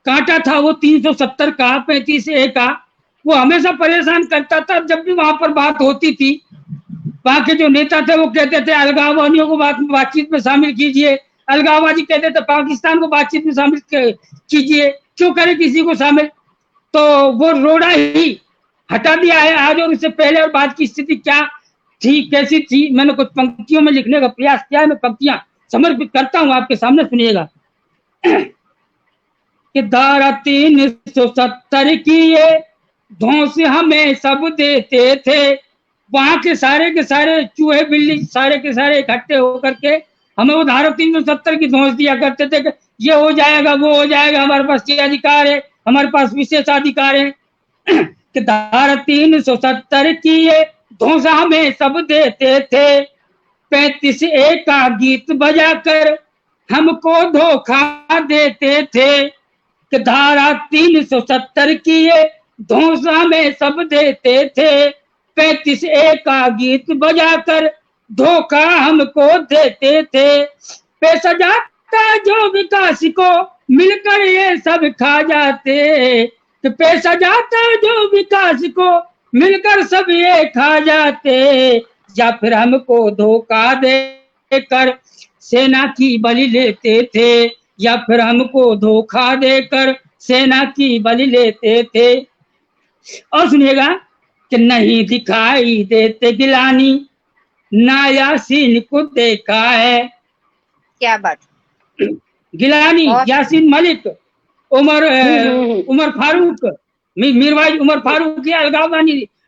कांटा था, वो 370 का 35A का, वो हमेशा परेशान करता था। जब भी वहां पर बात होती थी, वहां के जो नेता थे वो कहते थे अलगाववादियों को बातचीत में शामिल कीजिए, अलगाववादी कहते थे पाकिस्तान को बातचीत में शामिल कीजिए, क्यों करे किसी को शामिल। तो वो रोड़ा ही हटा दिया है आज और उससे पहले और बाद की स्थिति क्या थी, कैसी थी, मैंने कुछ पंक्तियों में लिखने का प्रयास किया है। मैं पंक्तियां समर्पित करता हूं आपके सामने, सुनिएगा। कि धारा 370 की ये धौंस हमें सब देते थे, वहां के सारे चूहे बिल्ली सारे के सारे इकट्ठे होकर के हमें वो धारा 370 की धौंस दिया करते थे कि ये हो जाएगा, वो हो जाएगा, हमारे पास ये अधिकार है, हमारे पास विशेषाधिकार है। कि धारा 370 की ये धौंसा हमें सब देते थे, 35A का गीत बजाकर हमको धोखा देते थे। कि धारा 370 की ये धौंसा में सब देते थे, 35A का गीत बजाकर धोखा हमको देते थे। पैसा जाता जो विकास को मिलकर ये सब खा जाते, तो पैसा जाता जो विकास को मिलकर सब ये खा जाते, या फिर हमको धोखा देकर सेना की बलि लेते थे, या फिर हमको धोखा देकर सेना की बलि लेते थे। और सुनिएगा कि नहीं दिखाई देते गिलानी, ना यासीन को देखा है। क्या बात। गिलानी, यासीन मलिक, उमर फारूक, मीरवाइज उमर फारूक ये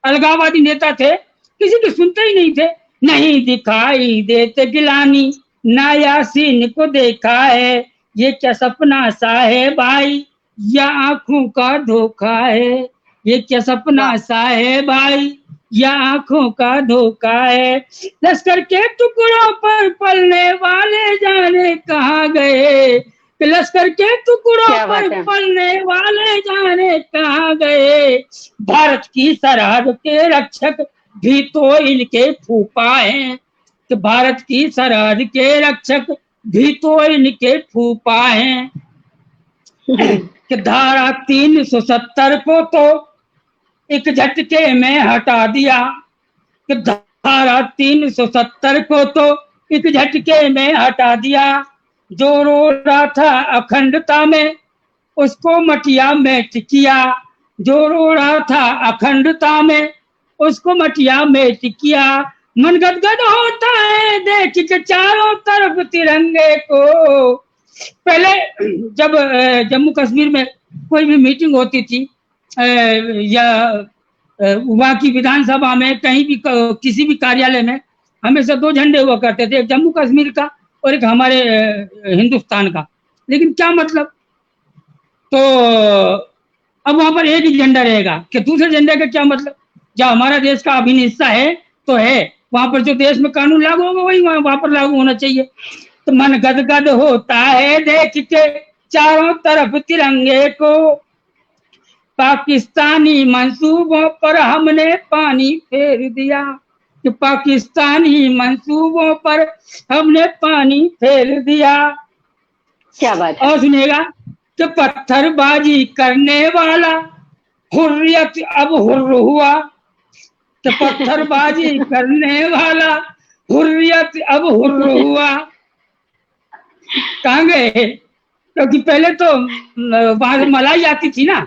अलगाववादी नेता थे, किसी की सुनते ही नहीं थे। नहीं दिखाई देते गिलानी, ना यासीन को देखा है, ये क्या सपना सा है भाई, या आंखों का धोखा है। ये क्या सपना सा है भाई, या आंखों का धोखा है। लश्कर के टुकड़ों पर पलने वाले जाने कहाँ गए, लश्कर के टुकड़ों पर पलने वाले जाने कहाँ गए। भारत की सरहद के रक्षक भी तो इनके फूफा हैं, कि भारत की सरहद के रक्षक भी तो इनके फूफा हैं। कि धारा 370 को तो एक झटके में हटा दिया, कि धारा 370 को तो एक झटके में हटा दिया। जो रो रहा था अखंडता में उसको मटिया में टिकिया, जो रो रहा था अखंडता में उसको मटिया में टिकिया। मन गदगद होता है देख के चारों तरफ तिरंगे को। पहले जब जम्मू कश्मीर में कोई भी मीटिंग होती थी या वहाँ की विधानसभा में, कहीं भी किसी भी कार्यालय में, हमेशा 2 झंडे हुआ करते थे, एक जम्मू कश्मीर का और एक हमारे हिंदुस्तान का। लेकिन क्या मतलब, तो अब वहां पर एक ही झंडा रहेगा, कि दूसरे झंडे का क्या मतलब। जब हमारा देश का अभिन्न हिस्सा है तो है, वहां पर जो देश में कानून लागू होगा वही वहां पर लागू होना चाहिए। तो मन गदगद होता है देख के चारों तरफ तिरंगे को, पाकिस्तानी मंसूबों पर हमने पानी फेर दिया, कि पाकिस्तानी मंसूबों पर हमने पानी फेर दिया। क्या बात है। और सुनिएगा कि पत्थरबाजी करने वाला हुर्रियत अब हुर्र हुआ, कि पत्थरबाजी करने वाला हुर्रियत अब हुर्र हुआ। कहाँ गए, क्योंकि पहले तो वहां से मलाई आती थी ना,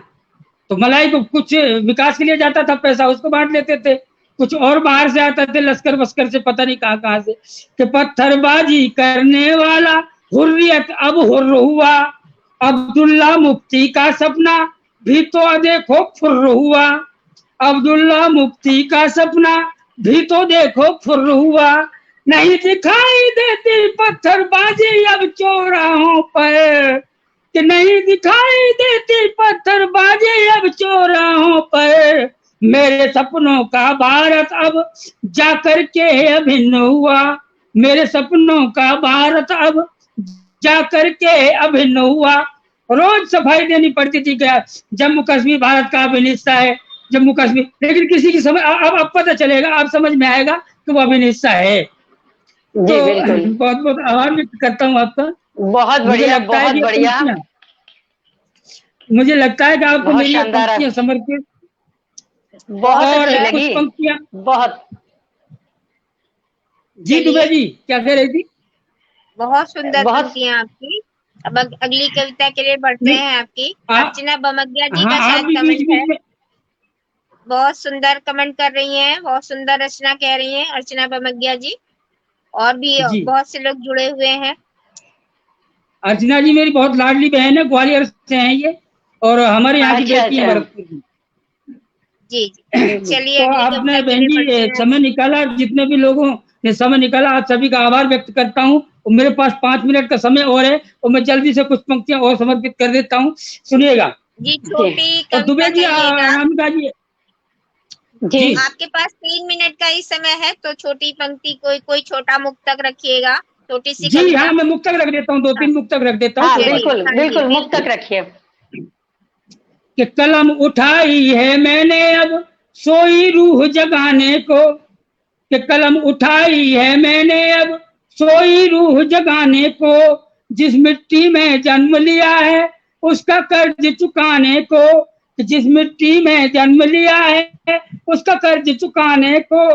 तो मलाई को कुछ विकास के लिए जाता था पैसा, उसको बांट लेते थे। कुछ और बाहर से आता थे, लश्कर वस्कर से, पता नहीं कहाँ से। कि पत्थरबाजी करने वाला हुर्रियत अब हुर्र हुआ, अब्दुल्ला मुफ्ती का सपना भी तो देखो फुर्र हुआ, अब्दुल्ला मुफ्ती का सपना भी तो देखो फुर्र हुआ। नहीं दिखाई देती पत्थरबाजी अब चौराहों पर, कि नहीं दिखाई देती पत्थरबाजी अब चौराहों पर। मेरे सपनों का भारत अब जाकर के अभिन्न हुआ, मेरे सपनों का भारत अब जाकर के अभिन्न हुआ। रोज सफाई देनी पड़ती थी, क्या जम्मू कश्मीर भारत का अभिन्न हिस्सा है, जम्मू कश्मीर। लेकिन किसी की समझ अब पता चलेगा, अब समझ में आएगा कि वो अभिन्न हिस्सा है। तो बहुत बहुत आभार व्यक्त करता हूँ आपका। बहुत बढ़िया, बहुत बढ़िया। मुझे लगता है कि आपको मेरी पंक्तियां समर्पित बहुत अच्छी लगी, पंक्तियां बहुत। जी दुबे जी क्या कह रही थी? बहुत सुंदर पंक्तियां आपकी। अब अगली कविता के लिए बढ़ते हैं। आपकी अर्चना बमगिया जी का शायद कमेंट है। बहुत सुंदर कमेंट कर रही हैं, बहुत सुंदर रचना कह रही हैं अर्चना बमगिया जी। और भी बहुत से लोग जुड़े हुए हैं। अर्चना जी मेरी बहुत लाडली बहन है, ग्वालियर से हैं ये, और हमारे यहाँ की बेटी है भरतपुर की। जी जी चलिए। तो आपने बहन जी समय निकाला, जितने भी लोगों ने समय निकाला, आप सभी का आभार व्यक्त करता हूँ। और मेरे पास 5 मिनट का समय और है और मैं जल्दी से कुछ पंक्तियां और समर्पित कर देता हूँ, सुनिएगा। जी छोटी और दुबे जी, कविता अनामिका जी, जी आपके पास 3 मिनट का ही समय है, तो छोटी पंक्ति कोई छोटा मुक्तक रखिएगा, छोटी सी जी कविता। हाँ, मैं मुक्तक रख देता हूँ, 2-3 मुक्तक रख देता हूँ। हाँ चलिए, बिल्कुल हाँ जी, बिल्कुल मुक्तक रखिए। कि कलम उठाई है मैंने अब सोई रूह जगाने को, कि कलम उठाई है मैंने अब सोई रूह जगाने को, जिस मिट्टी में जन्म लिया है उसका कर्ज चुकाने को, जिस मिट्टी में जन्म लिया है उसका कर्ज चुकाने को,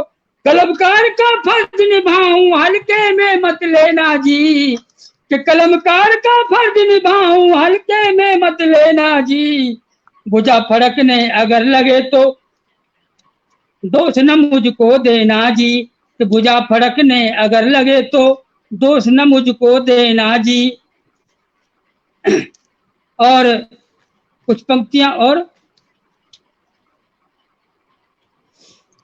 कलमकार का फर्ज निभाऊं हल्के में मत लेना जी, कि कलमकार का फर्ज निभाऊं हल्के में मत लेना जी, बुझा फड़कने अगर लगे तो दोष न मुझको देना जी, कि बुझा फड़कने अगर लगे तो दोष न मुझको देना जी। और कुछ पंक्तियां और,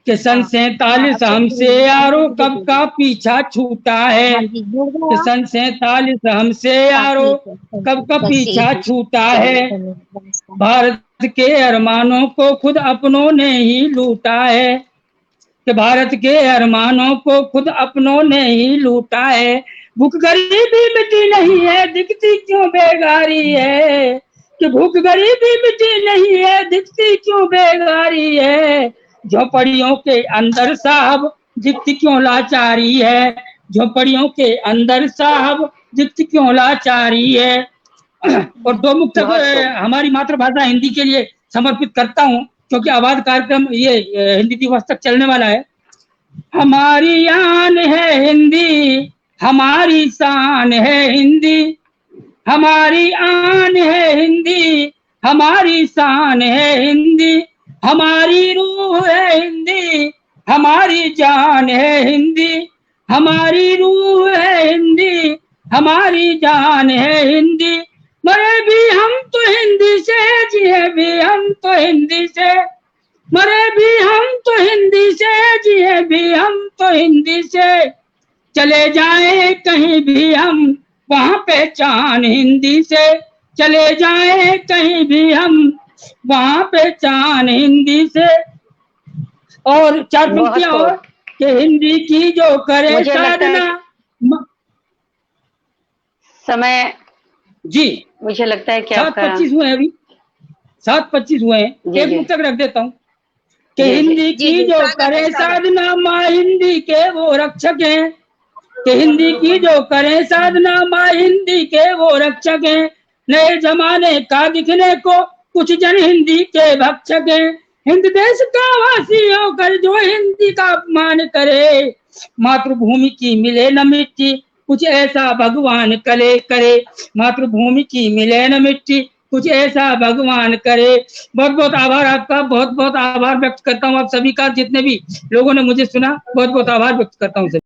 कि सन 47 हमसे यारो कब का पीछा छूटा है, कि सन 47 हमसे यारो कब का पीछा छूटा है, भारत के अरमानों को खुद अपनों ने ही लूटा है, कि भारत के अरमानों को खुद अपनों ने ही लूटा है, भूख गरीबी मिटी नहीं है दिखती क्यों बेगारी है, कि भूख गरीबी मिटी नहीं है दिखती क्यों बेगारी है, झोपड़ियों के अंदर साहब दिखती क्यों लाचारी है, झोपड़ियों के अंदर साहब दिखती क्यों लाचारी है। और 2 मुक्तक हमारी मातृभाषा हिंदी के लिए समर्पित करता हूँ, क्योंकि आवाज कार्यक्रम ये हिंदी दिवस तक चलने वाला है। हमारी आन है हिंदी, हमारी शान है हिंदी, हमारी आन है हिंदी, हमारी शान है हिंदी, हमारी रूह है हिंदी, हमारी जान है हिंदी, हमारी रूह है हिंदी, हमारी जान है हिंदी, मरे भी हम तो हिंदी से, जिए भी हम तो हिंदी से, मरे भी हम तो हिंदी से, जिए भी हम तो हिंदी से, चले जाए कहीं भी हम वहाँ पहचान हिंदी से, चले जाए कहीं भी हम वहाँ पहचान हिंदी से। और 4 पंक्तियां और, कि हिंदी की जो करे साधना, समय जी मुझे लगता है कि 7:25 हुए हैं अभी, 7:25 हुए हैं, एक मुक्तक रख देता हूँ, कि हिंदी की जो करे साधना माँ हिंदी के वो रक्षक हैं, कि हिंदी की जो करे साधना माँ हिंदी के वो रक्षक हैं, नए जमाने का दिखने को कुछ जन हिंदी के भक्षक हैं, हिंद देश का वासी होकर जो हिंदी का अपमान करे, मातृभूमि की मिले न मिट्टी कुछ ऐसा भगवान करे, मातृभूमि की मिले न मिट्टी कुछ ऐसा भगवान करे। बहुत बहुत आभार आपका, बहुत बहुत आभार व्यक्त करता हूँ आप सभी का, जितने भी लोगों ने मुझे सुना, बहुत बहुत आभार व्यक्त करता हूँ।